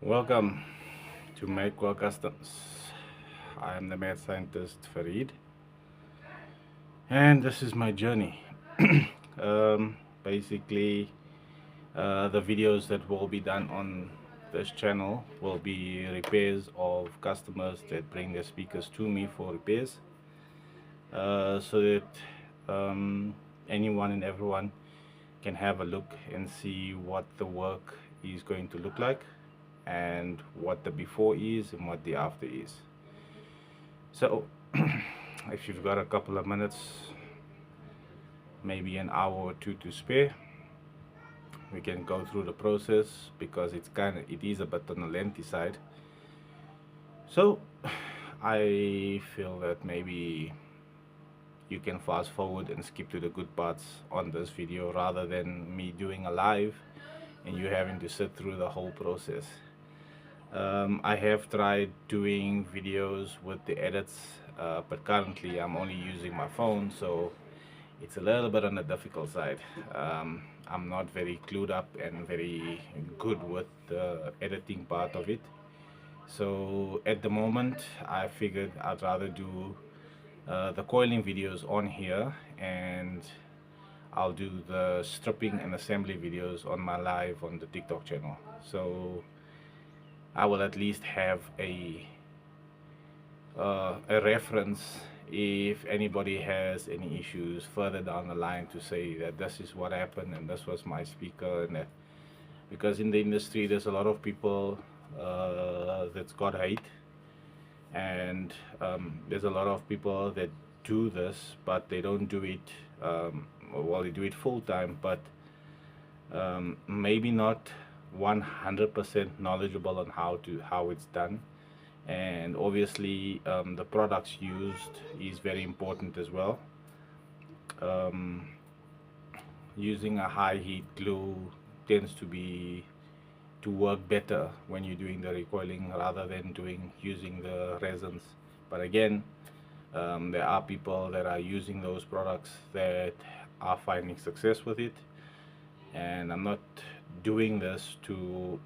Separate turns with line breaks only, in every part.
Welcome to M.A.D Customs. I am the mad scientist Farid, and this is my journey. Basically, the videos that will be done on this channel will be repairs of customers that bring their speakers to me for repairs, so that anyone and everyone can have a look and see what the work is going to look like, and what the before is and what the after is. So if you've got a couple of minutes, maybe an hour or two to spare, we can go through the process, because it is a bit on the lengthy side. So I feel that maybe you can fast forward and skip to the good parts on this video, rather than me doing a live and you having to sit through the whole process. I have tried doing videos with the edits, but currently I'm only using my phone, so it's a little bit on the difficult side. I'm not very clued up and very good with the editing part of it. So at the moment, I figured I'd rather do the coiling videos on here, and I'll do the stripping and assembly videos on my live on the TikTok channel. So I will at least have a reference if anybody has any issues further down the line, to say that this is what happened and this was my speaker and that. Because in the industry there's a lot of people that's got hate, and there's a lot of people that do this, but they don't do it, well, they do it full time, but maybe not 100% knowledgeable on how it's done. And obviously the products used is very important as well. um, Using a high heat glue tends to work better when you're doing the recoiling, rather than using the resins. But again, there are people that are using those products that are finding success with it, and I'm not doing this to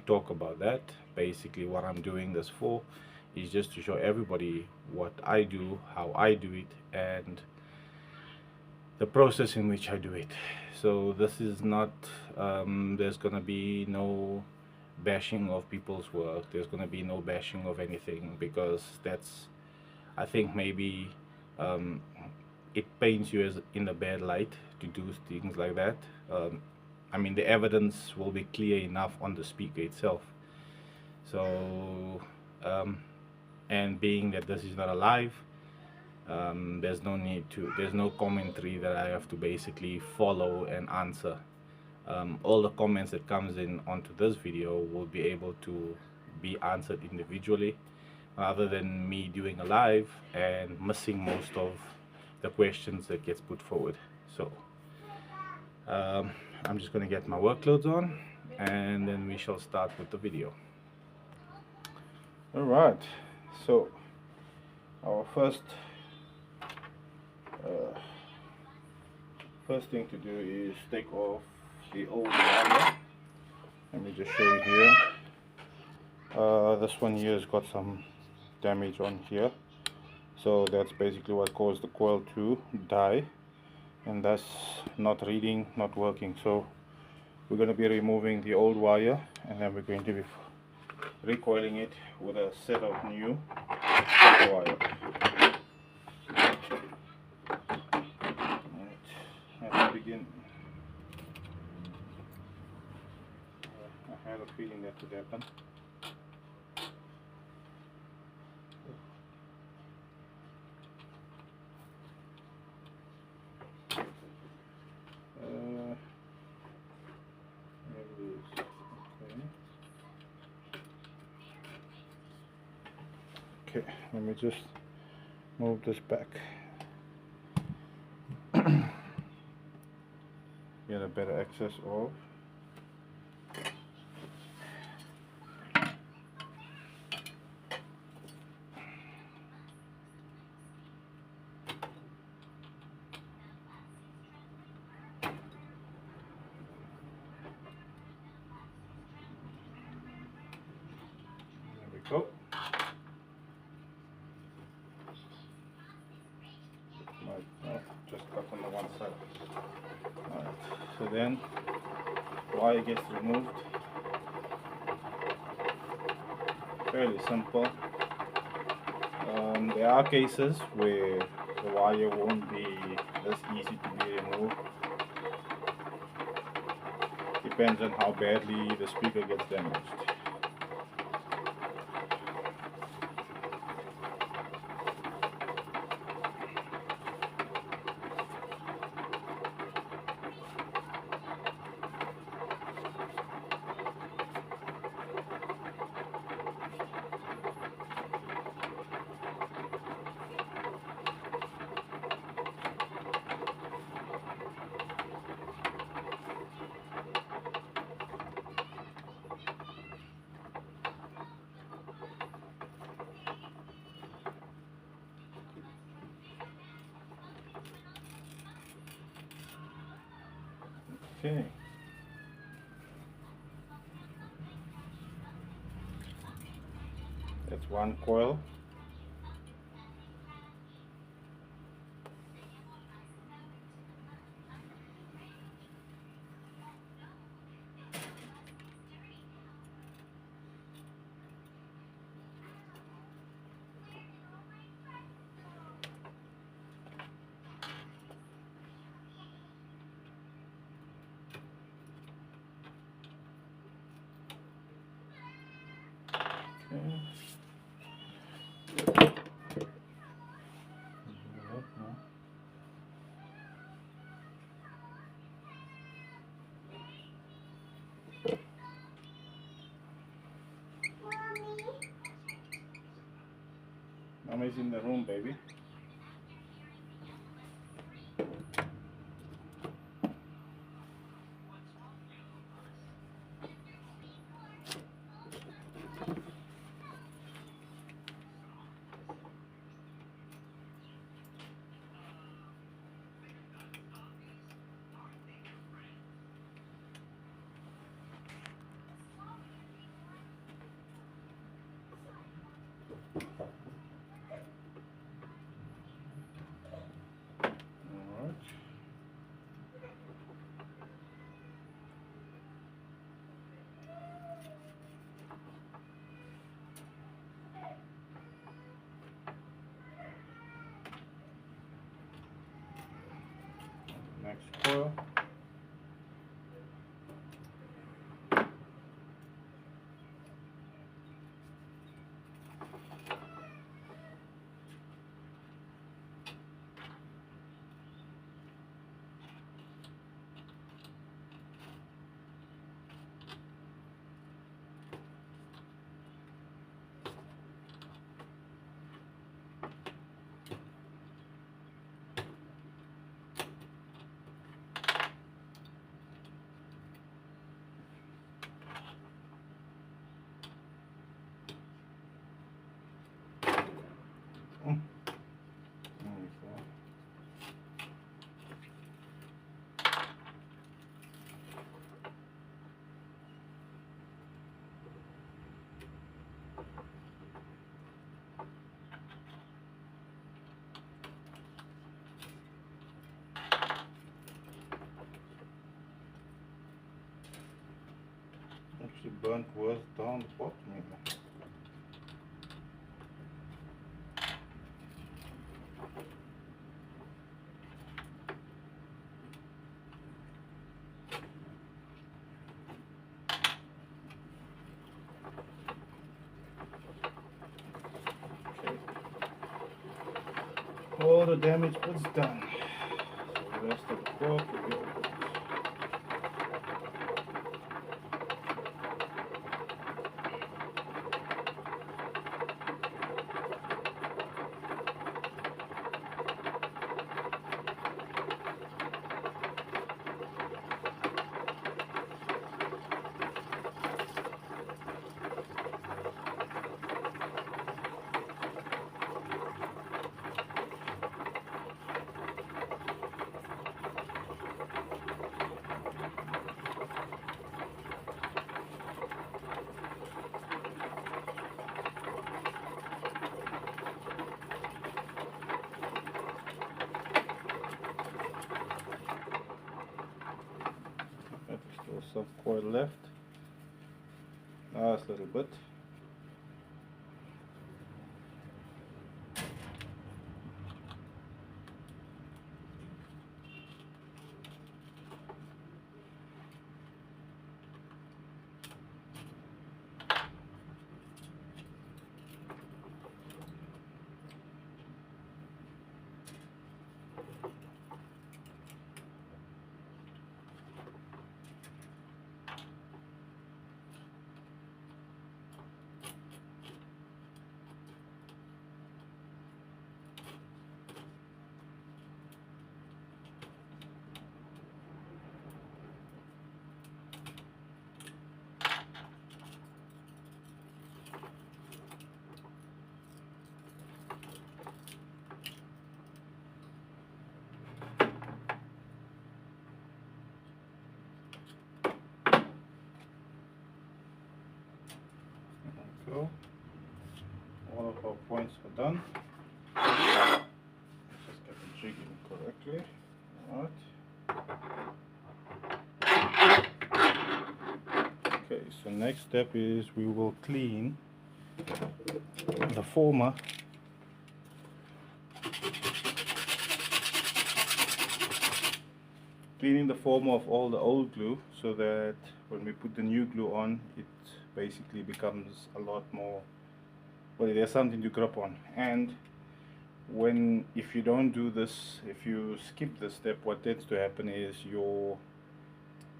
talk about that. Basically, what I'm doing this for is just to show everybody what I do, how I do it, and the process in which I do it. So this is not, there's gonna be no bashing of people's work. There's gonna be no bashing of anything, because that's, I think maybe um, it paints you as in a bad light to do things like that. I mean, the evidence will be clear enough on the speaker itself. So, and being that this is not a live, there's no commentary that I have to basically follow and answer. All the comments that comes in onto this video will be able to be answered individually, rather than me doing a live and missing most of the questions that gets put forward. So I'm just going to get my work clothes on, and then we shall start with the video. All right, so our first thing to do is take off the old wire. Let me just show you here. This one here has got some damage on here, so that's basically what caused the coil to die, and that's not reading, not working. So we're going to be removing the old wire, and then we're going to be recoiling it with a set of new copper wire. Let's begin. I had a feeling that would happen. Okay, let me just move this back. Get a better access of. we go. Just cut on the one side. Alright, so then wire gets removed. Fairly simple. There are cases where the wire won't be this easy to be removed. Depends on how badly the speaker gets damaged. Okay. That's one coil. Okay. Mommy's in the room, baby. Alright. Next coil. Actually burnt worse down the bottom here. All the damage was done. So the rest of the cork will be opened. coil left. Last little bit. So all of our points are done. Just get the jig in correctly. Alright. Okay, so next step is we will clean the former of all the old glue, so that when we put the new glue on, it basically becomes a lot more, well, there's something to grip on. And if you don't do this, if you skip this step, what tends to happen is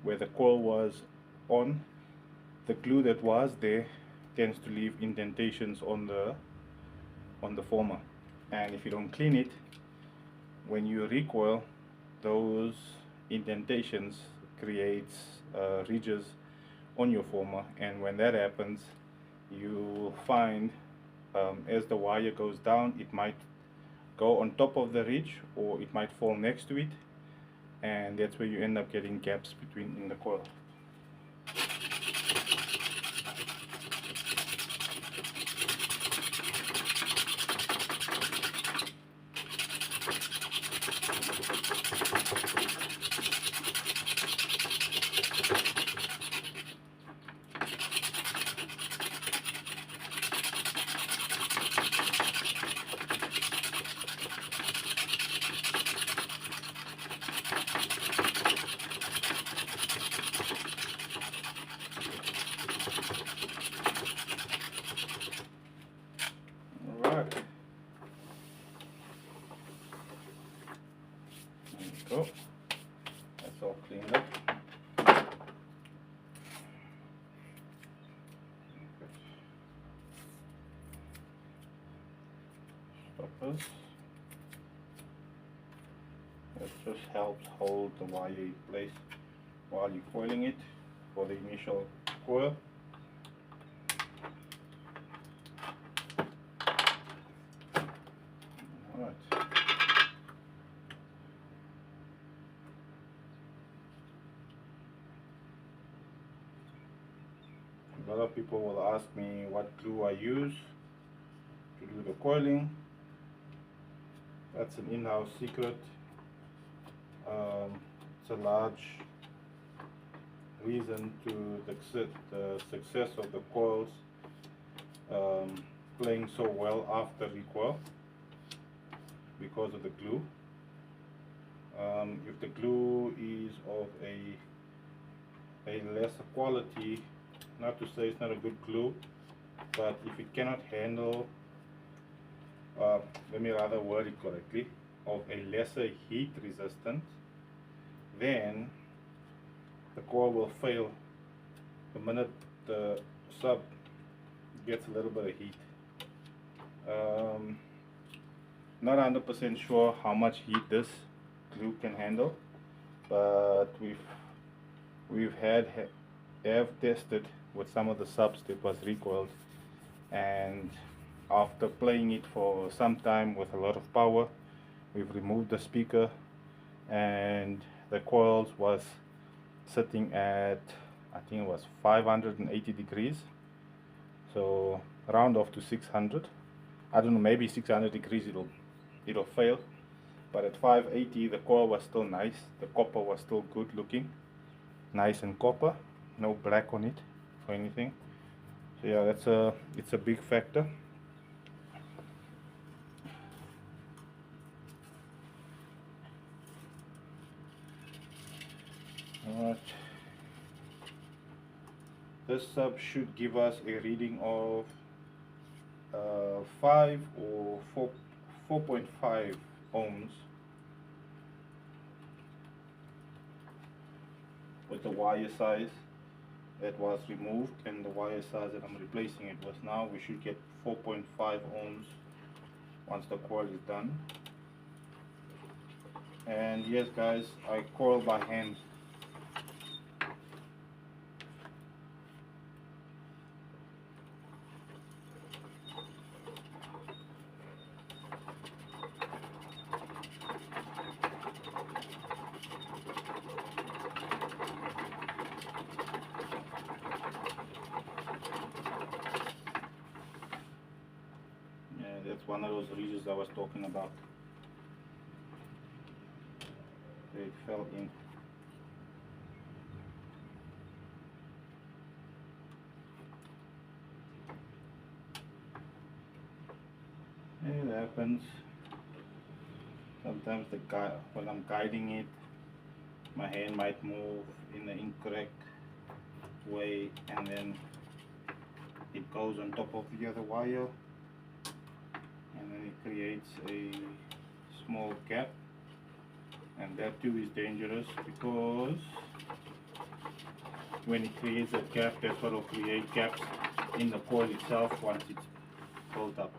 where the coil was on, the glue that was there tends to leave indentations on the former, and if you don't clean it, when you recoil, those indentations creates ridges on your former, and when that happens, you find as the wire goes down, it might go on top of the ridge or it might fall next to it, and that's where you end up getting gaps in the coil. Alright, there you go. That's all cleaned up. Stoppers. That just helps hold the wire in place while you're coiling it for the initial coil. Alright. A lot of people will ask me what glue I use to do the coiling. That's an in-house secret. It's a large reason to the success of the coils playing so well after recoil, because of the glue. If the glue is of a lesser quality, not to say it's not a good glue, but if it cannot handle, let me rather word it correctly, of a lesser heat resistant, then the coil will fail the minute the sub gets a little bit of heat. Not 100% sure how much heat this glue can handle, but have tested with some of the subs that was recoiled, and after playing it for some time with a lot of power, we've removed the speaker and the coils was sitting at, I think it was 580 degrees, so round off to 600. I don't know, maybe 600 degrees it'll fail, but at 580 the coil was still nice, the copper was still good looking, nice and copper, no black on it or anything. So yeah, it's a big factor. Alright, this sub should give us a reading of 5 or 4.5 ohms with the wire size that was removed, and the wire size that I'm replacing it with now. We should get 4.5 ohms once the coil is done. And yes guys, I coil by hand. Yeah, that's one of those ridges I was talking about. It fell in. It happens. Sometimes when I'm guiding it, my hand might move in the incorrect way, and then it goes on top of the other wire, and then it creates a small gap, and that too is dangerous, because when it creates a gap, that's what will create gaps in the coil itself once it's built up.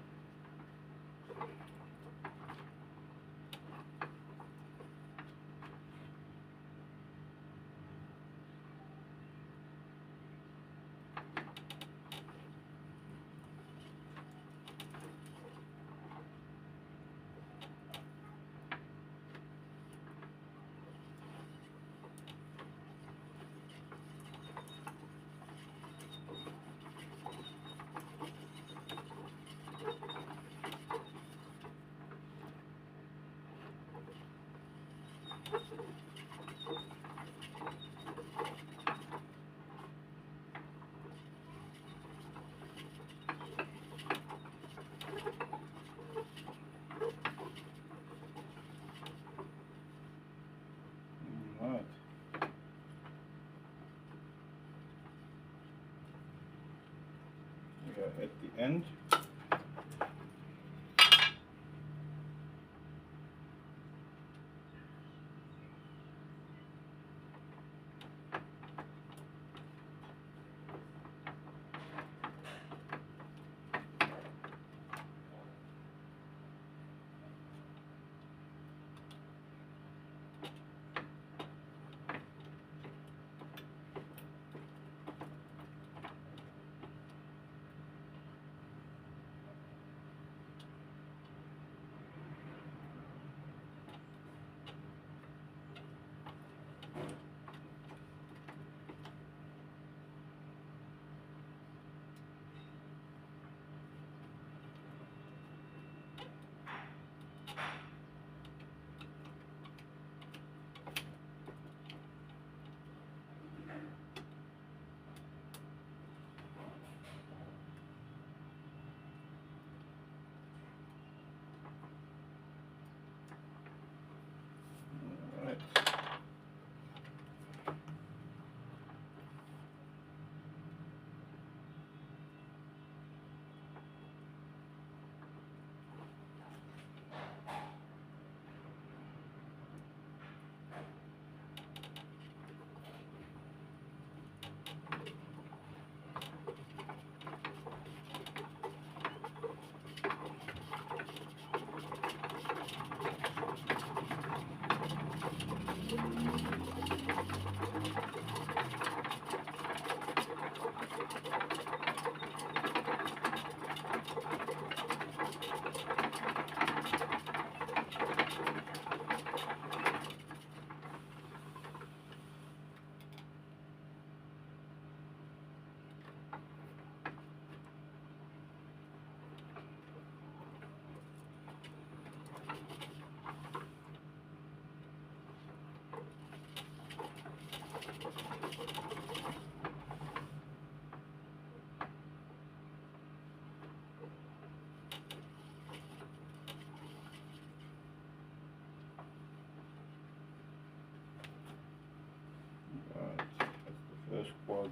Alright. We are at the end.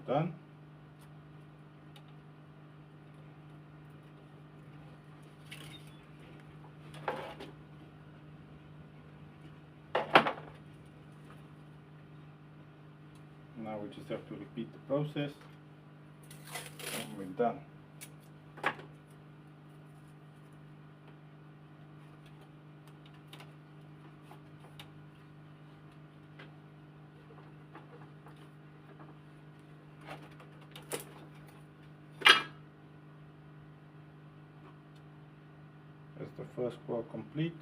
done. Now we just have to repeat the process and we're done. That's the first coil complete.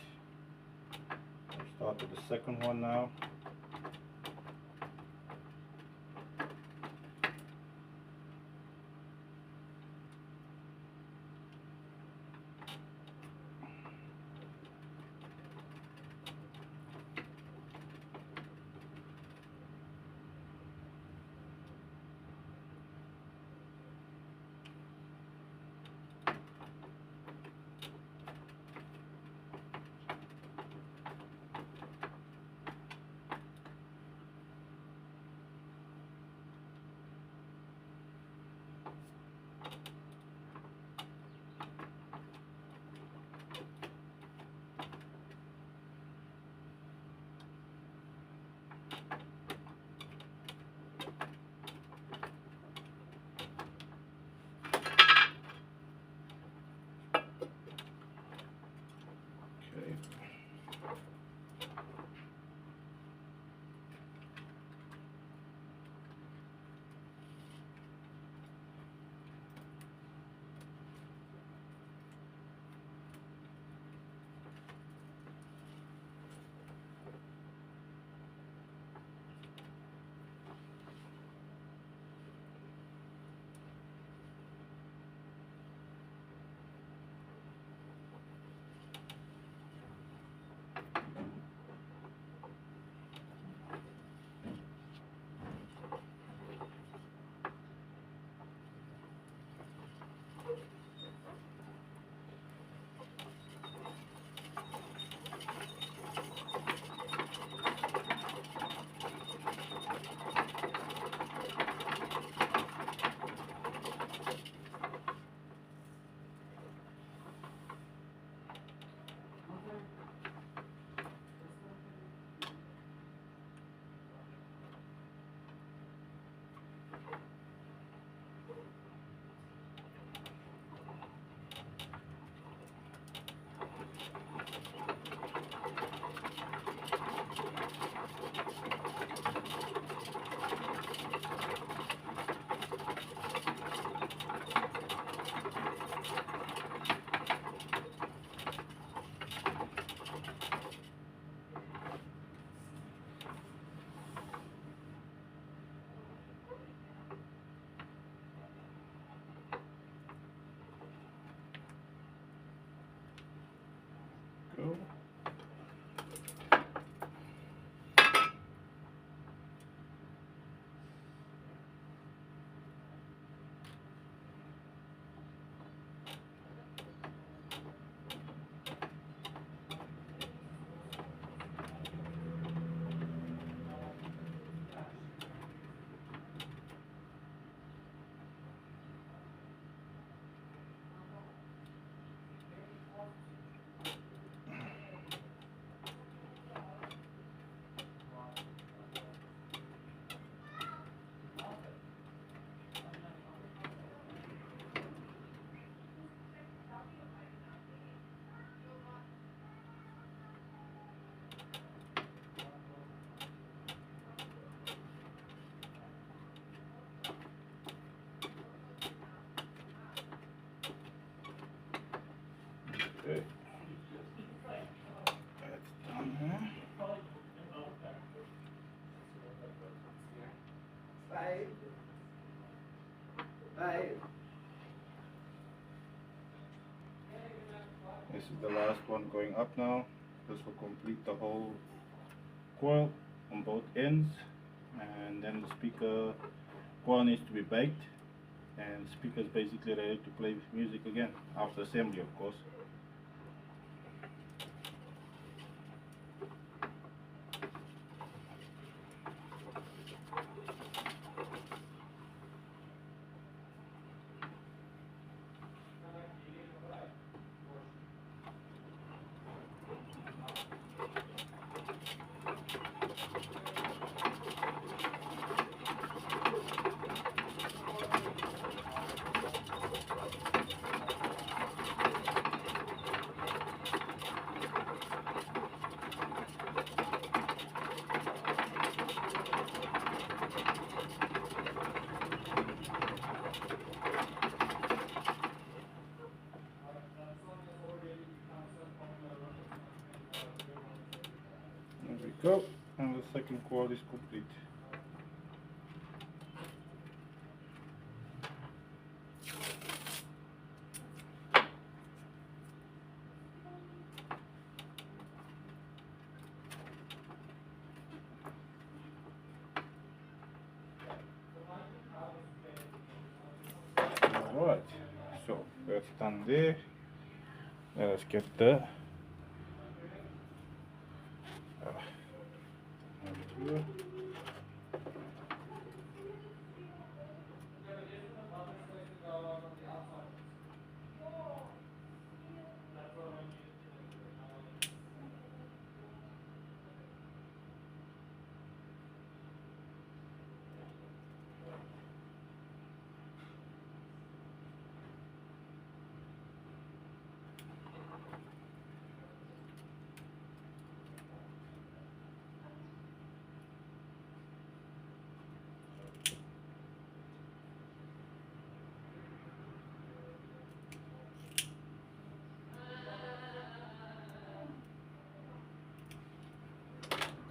We'll start with the second one now. Go. Okay. That's done here. This is the last one going up now. This will complete the whole coil on both ends, and then the speaker coil needs to be baked, and the speaker is basically ready to play music again after assembly, of course. go, and the second coil is complete. Alright, so that's done there. Let us get the here.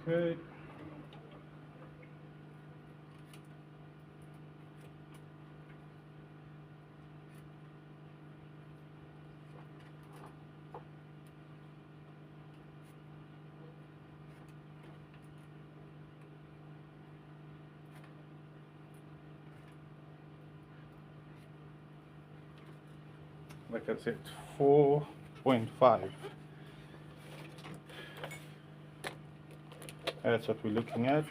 Okay. Like I said, 4.5. That's what we're looking at.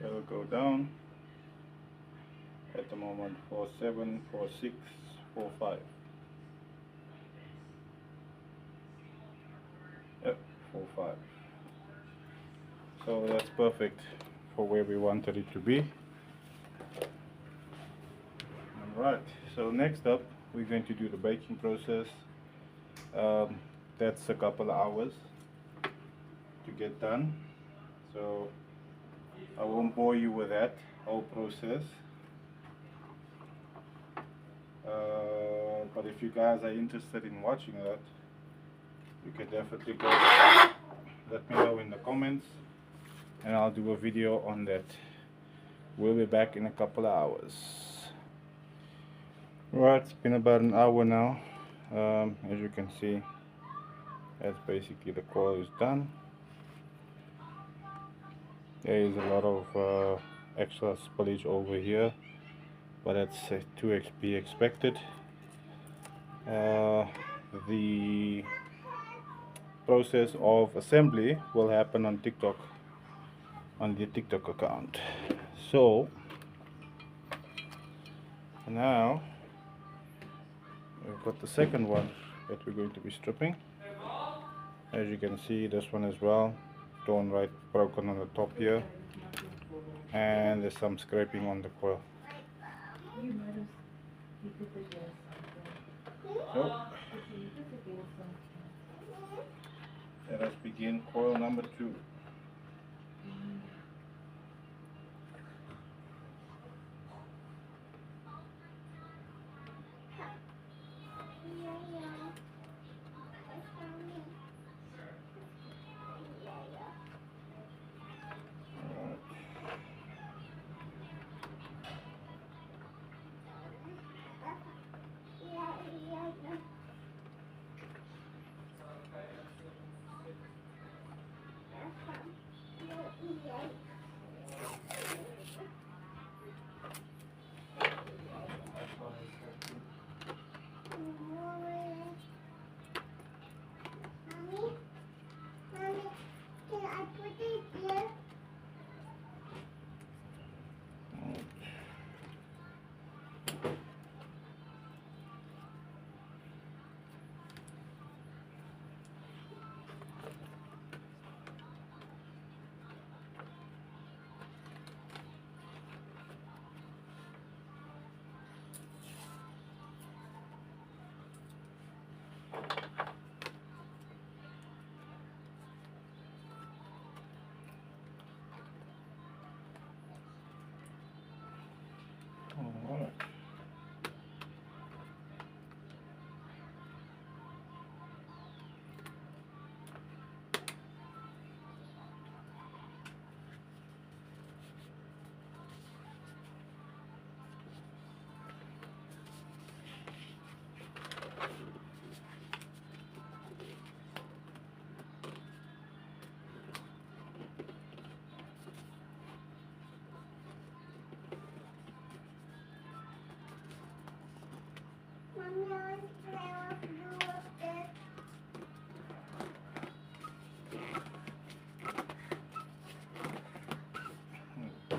It will go down. At the moment, 4.7, 4.6, 4.5. Yep, 4.5. So that's perfect for where we wanted it to be. Alright, so next up we're going to do the baking process. That's a couple of hours to get done, so I won't bore you with that whole process. But if you guys are interested in watching that, you can definitely go let me know in the comments and I'll do a video on that. We'll be back in a couple of hours. Right, it's been about an hour now. As you can see, that's basically the coil is done. There is a lot of extra spillage over here, but that's to be expected. The process of assembly will happen on TikTok, on the TikTok account. So now we've got the second one that we're going to be stripping. As you can see, this one as well, torn right, broken on the top here, and there's some scraping on the coil. So let us begin coil number 2.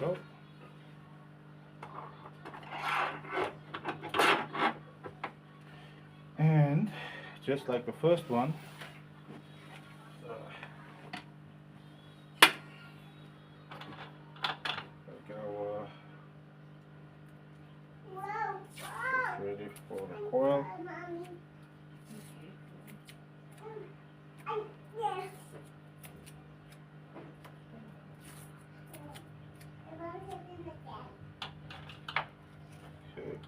Go. And just like the first one, get our ready for the coil. Okay.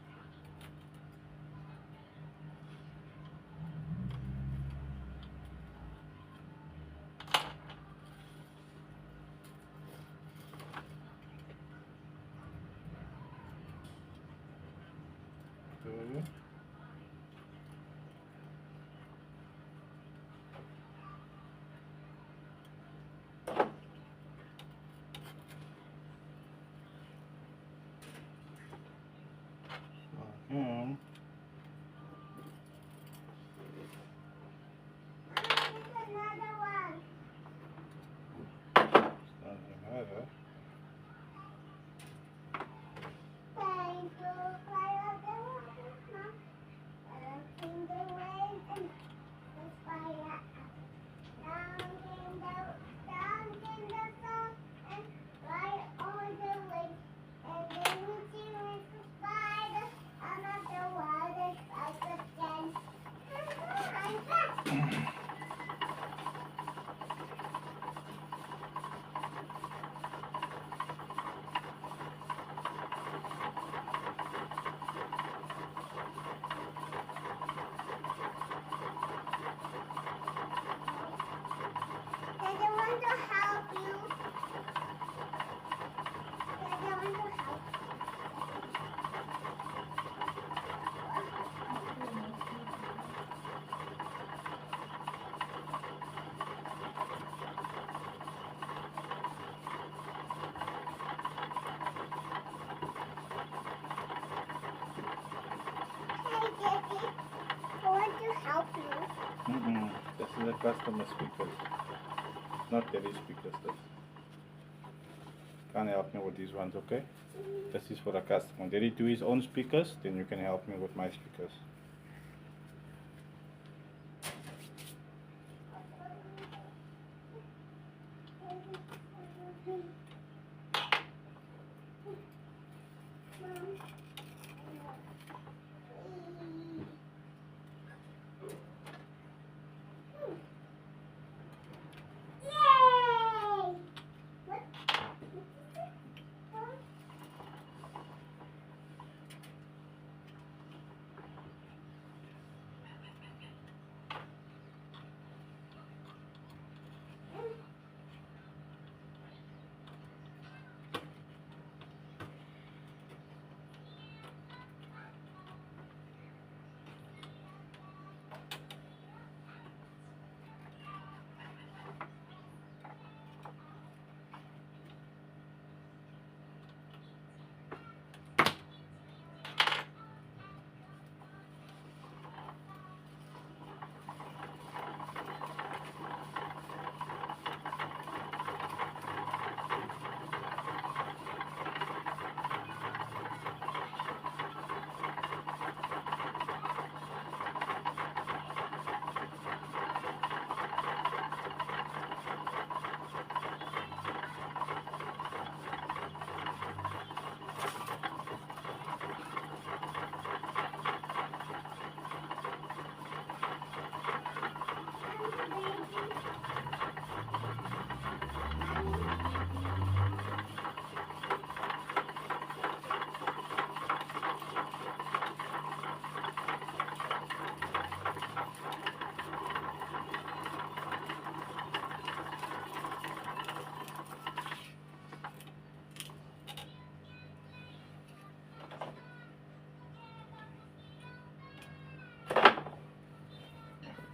Okay. And doesn't matter. This is a customer speakers, not Daddy speakers. This can't help me with these ones, okay? This is for the customer. Daddy do his own speakers, then you can help me with my speakers.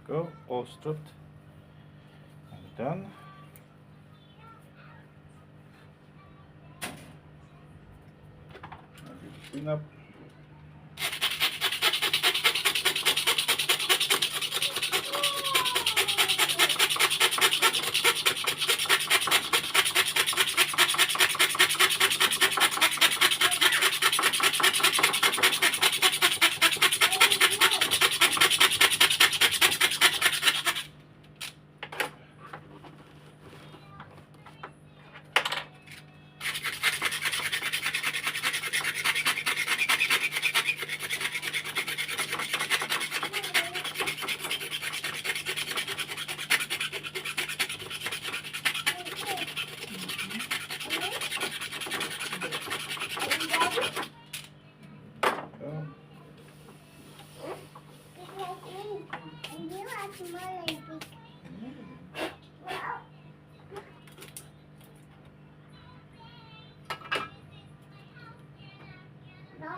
Go, all stripped and done. Now do the cleanup. go.
And you are small and big. No?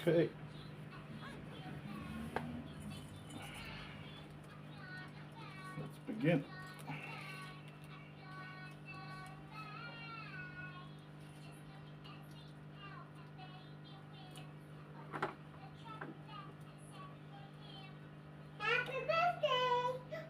Okay. Let's begin.
Happy birthday!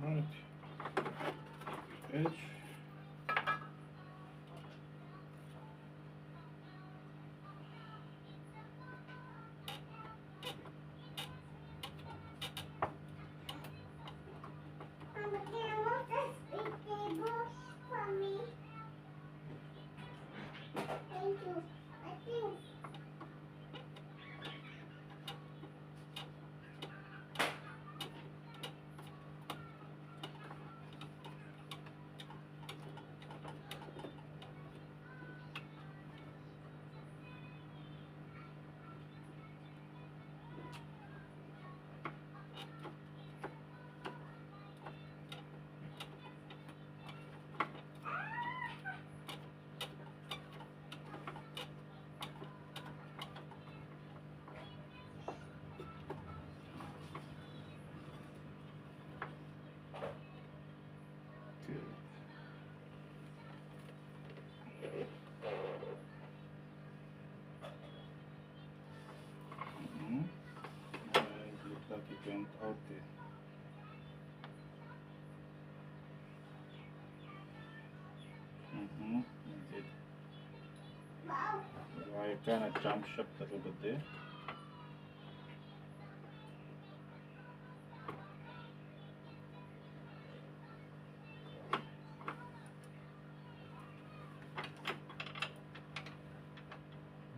Alright. Edge.
Mama, can you move this big table for me? Thank you. I think.
Good. Mhm. It looks like it went out there. That's it.
Wow.
I kind of jump shot a little bit there.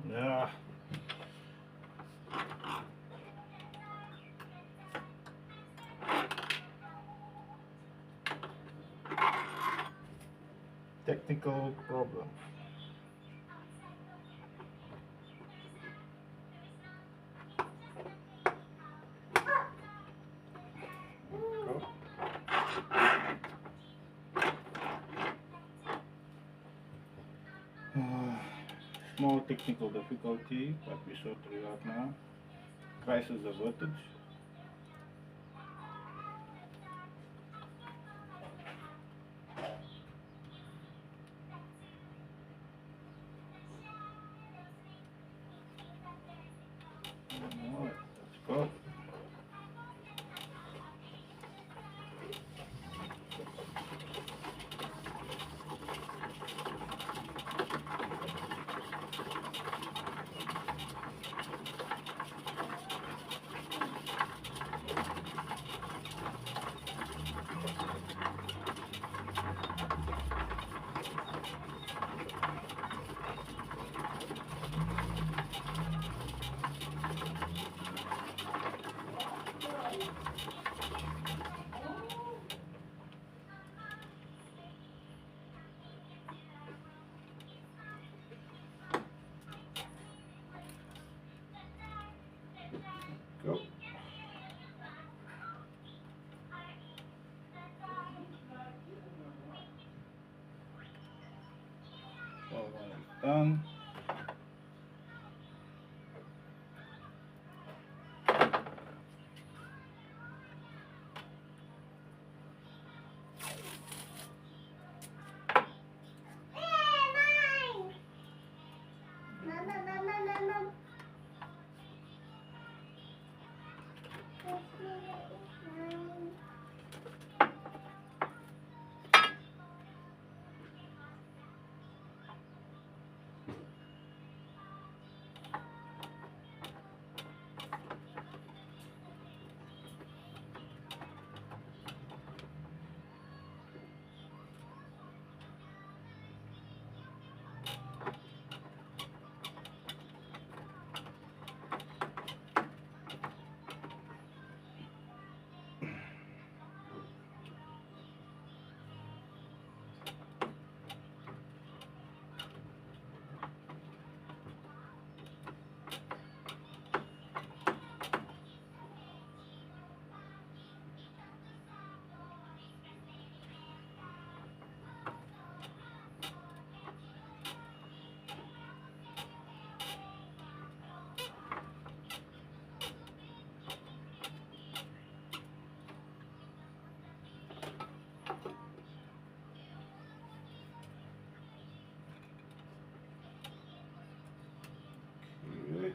Yeah. Technical problem. Go. Small technical difficulty, but we sorted it out now. Crisis averted. Alright, let's go. Go. So when it's done, okay.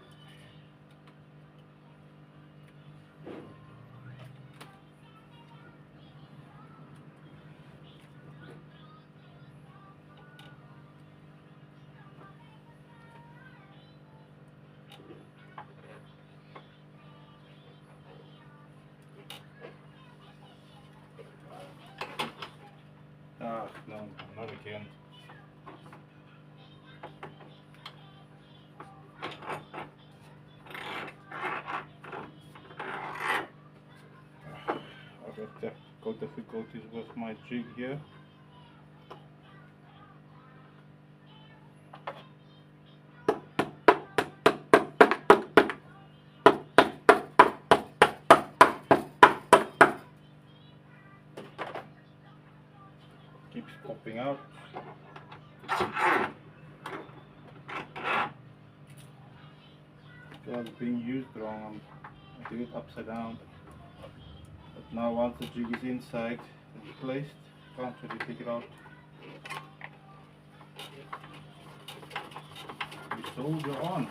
Ah, no, not again. I've got technical difficulties with my jig here. Keeps popping out. So it's being used wrong. I do it upside down. But now once the jig is inside, it's placed, can't really take it out. You soldier on.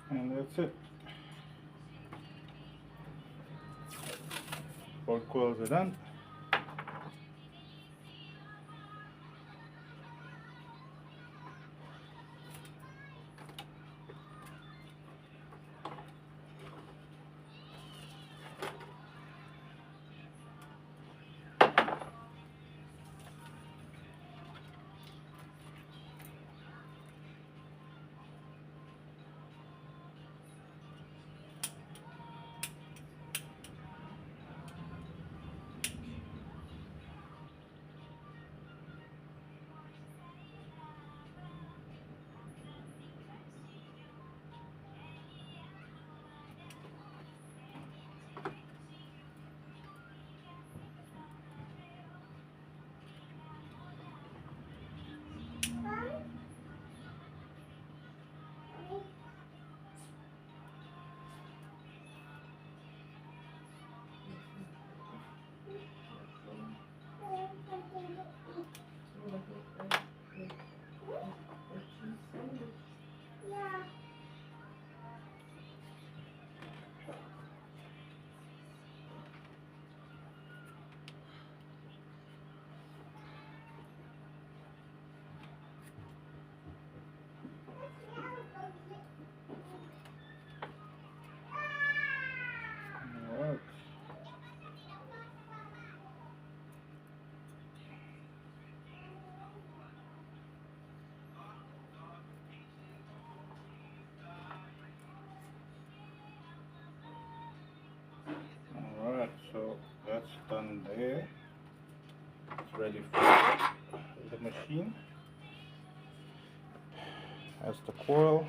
And that's it. All coils are done. Alright. Alright, so that's done there. It's ready for the machine. That's the coil.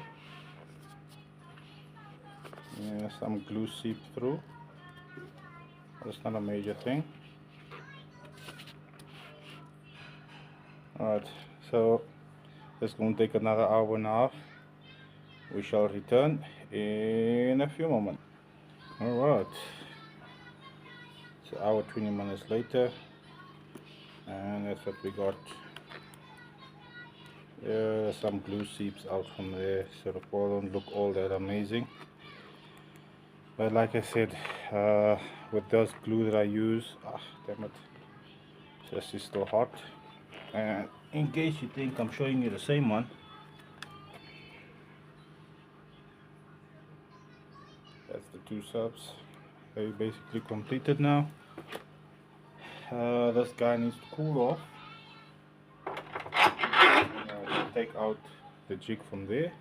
Yeah, some glue seeped through. That's not a major thing. Alright, so it's going to take another hour and a half. We shall return in a few moments. Alright, it's an hour 20 minutes later, and that's what we got. Some glue seeps out from there, so the coil don't look all that amazing. But like I said, with those glue that I use, damn it, this is still hot. And in case you think I'm showing you the same one, that's the two subs. They're basically completed now. This guy needs to cool off. Take out the jig from there.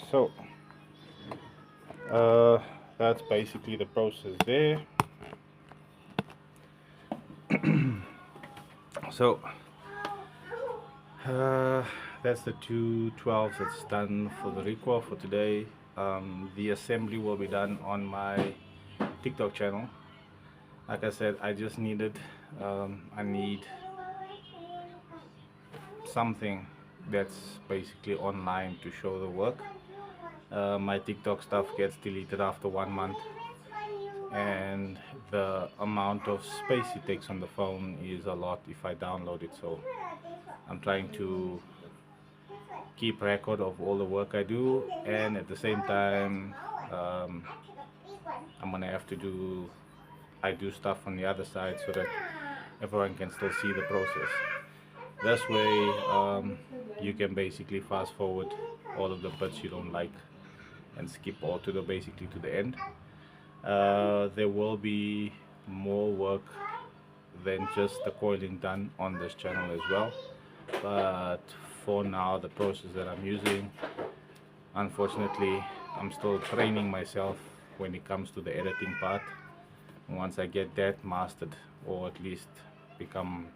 So that's basically the process there. So that's the two 12s that's done for the recoil for today. The assembly will be done on my TikTok channel. Like I said, I just needed I need something that's basically online to show the work. My TikTok stuff gets deleted after 1 month, and the amount of space it takes on the phone is a lot if I download it. So I'm trying to keep record of all the work I do, and at the same time I'm gonna have to do stuff on the other side so that everyone can still see the process. This way you can basically fast forward all of the bits you don't like and skip all to the basically to the end. There will be more work than just the coiling done on this channel as well, but for now the process that I'm using, unfortunately I'm still training myself when it comes to the editing part. Once I get that mastered, or at least become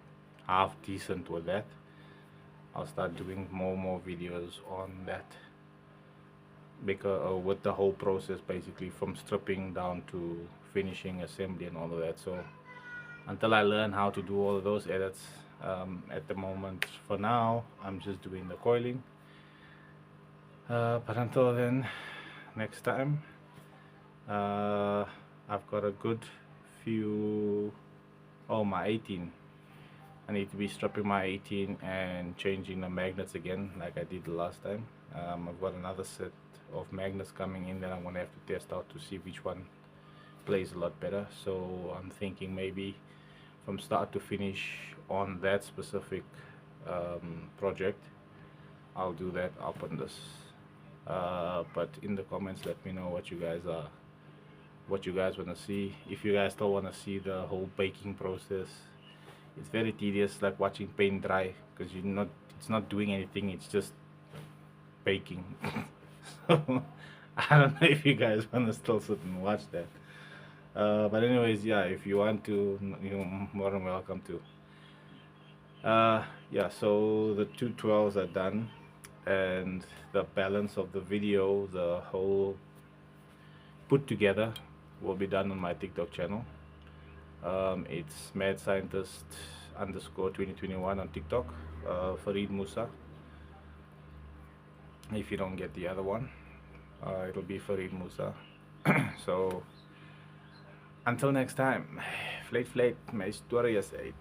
half decent with that, I'll start doing more videos on that, because with the whole process, basically from stripping down to finishing assembly and all of that. So until I learn how to do all of those edits, at the moment, for now, I'm just doing the coiling. But until then, next time, uh, I've got a good few. Oh, my 18. I need to be stripping my 18 and changing the magnets again, like I did the last time. I've got another set of magnets coming in that I'm gonna have to test out to see which one plays a lot better. So I'm thinking maybe from start to finish on that specific project, I'll do that up on this. But in the comments, let me know what you guys want to see. If you guys still want to see the whole baking process, it's very tedious, like watching paint dry, because it's not doing anything. It's just baking. So I don't know if you guys want to still sit and watch that. But anyways, yeah, if you want to, you're more than welcome to. Yeah, so the 212s are done, and the balance of the video, the whole put together, will be done on my TikTok channel. It's mad scientist underscore 2021 on TikTok. Farid Musa. If you don't get the other one, it'll be Farid Musa. So until next time, Flate, my story is 8.